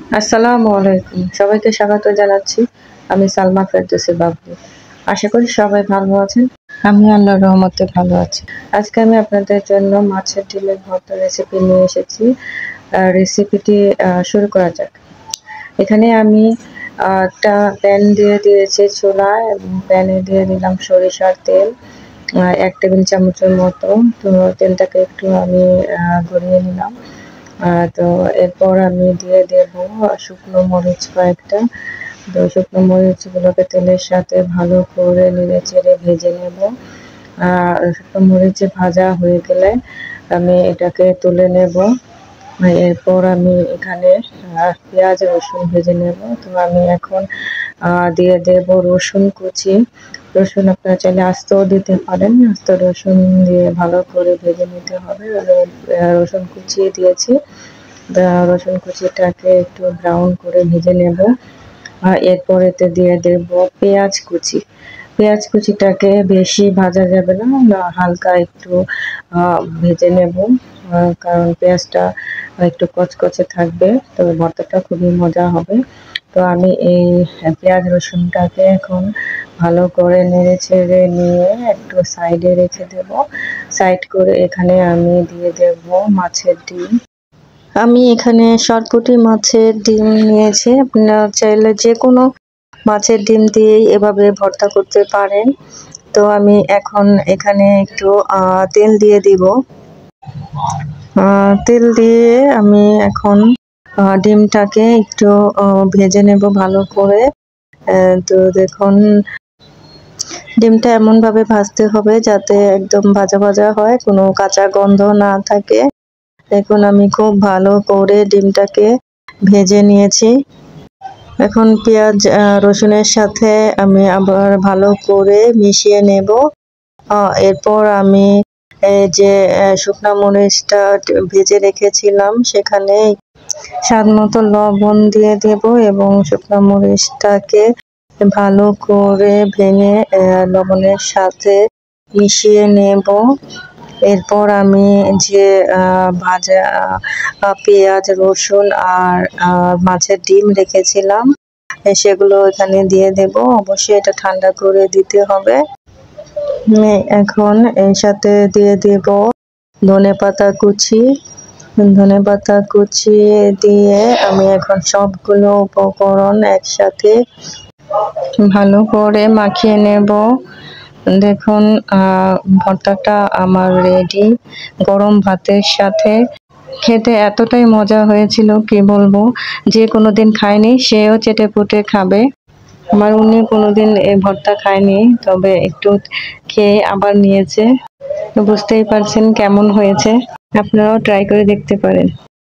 আসসালামু আলাইকুম। সবাইকে স্বাগত জানাচ্ছি। আমি সালমা ফেরদৌসী বাবু। আশা করি সবাই ভালো আছেন। আমি আল্লাহর রহমতে ভালো আছি। আজকে আমি আপনাদের জন্য মাছের ডিমের ভর্তা রেসিপি নিয়ে এসেছি। রেসিপিটি শুরু করা যাক। এখানে আমি একটা প্যান দিয়ে দিয়েছি চুলায় এবং প্যানে দিয়ে দিলাম সরিষার তেল ১ টেবিল চামচের মতো। তো তেলটাকে একটু আমি গড়িয়ে নিলাম। তো এরপর আমি দিয়ে দেব শুকনো মরিচ কয়েকটা। তো শুকনো মরিচগুলোকে তেলের সাথে ভালো করে নেড়েচেড়ে ভেজে নেব। শুকনো মরিচ ভাজা হয়ে গেলে আমি এটাকে তুলে নেব। এরপর আমি এখানে পেঁয়াজ রসুন ভেজে নেব। তো আমি এখন দিয়ে দেব রসুন কুচি। রসুন আপনারা চাইলে আস্তেও দিতে পারেন। আস্ত রসুন দিয়ে ভালো করে ভেজে নিতে হবে। রসুন কুচিয়ে দিয়েছি। রসুন কুচিটাকে একটু ব্রাউন করে ভেজে নেব। এরপর এতে দিয়ে দেব পেঁয়াজ কুচি। পেঁয়াজ কুচিটাকে বেশি ভাজা যাবে না, হালকা একটু ভেজে নেব। কারণ পেঁয়াজটা একটু কচকচে থাকবে, তবে ভর্তাটা খুবই মজা হবে। তো আমি এই পেঁয়াজ রসুনটাকে এখন ভালো করে নেড়ে ছেড়ে নিয়ে একটু সাইডে রেখে দেব। সাইড করে এখানে আমি দিয়ে দেব মাছের ডিম। আমি এখানে সরপুঁটি মাছের ডিম নিয়েছি। আপনারা চাইলে যে কোনো মাছের ডিম দিয়েই এভাবে ভর্তা করতে পারেন। তো আমি এখন এখানে একটু তেল দিয়ে দিব। তেল দিয়ে আমি এখন ডিমটাকে একটু ভেজে নেব ভালো করে। তো দেখুন, ডিমটা এমনভাবে ভাজতে হবে যাতে একদম ভাজা ভাজা হয়, কোনো কাঁচা গন্ধ না থাকে। দেখুন আমি খুব ভালো করে ডিমটাকে ভেজে নিয়েছি। এখন পেঁয়াজ রসুনের সাথে আমি আবার ভালো করে মিশিয়ে নেব। এরপর আমি এই যে শুকনা মরিচটা ভেজে রেখেছিলাম সেখানে স্বাদ মতো লবণ দিয়ে দেব এবং শুকনা মরিচটাকে ভালো করে ভেঙে লবণের সাথে মিশিয়ে নেব। এরপর আমি যে ভাজা পেঁয়াজ রসুন আর মাছের ডিম রেখেছিলাম সেগুলো এখানে দিয়ে দেব। অবশ্যই এটা ঠান্ডা করে দিতে হবে। এখন এর সাথে দিয়ে দেব ধনেপাতা কুচি। ধনেপাতা কুচি দিয়ে আমি এখন সবগুলো উপকরণ একসাথে ভালো করে মাখিয়ে নেব। দেখুন ভর্তাটা আমার রেডি। গরম ভাতের সাথে খেতে এতটাই মজা হয়েছিল কি বলবো, যে কোনোদিন খায়নি সেও চেটেপুটে খাবে। আমার উনি কোনোদিন এই ভর্তা খায়নি, তবে একটু খেয়ে আবার নিয়েছে। তো বুঝতেই পারছেন কেমন হয়েছে। আপনারাও ট্রাই করে দেখতে পারেন।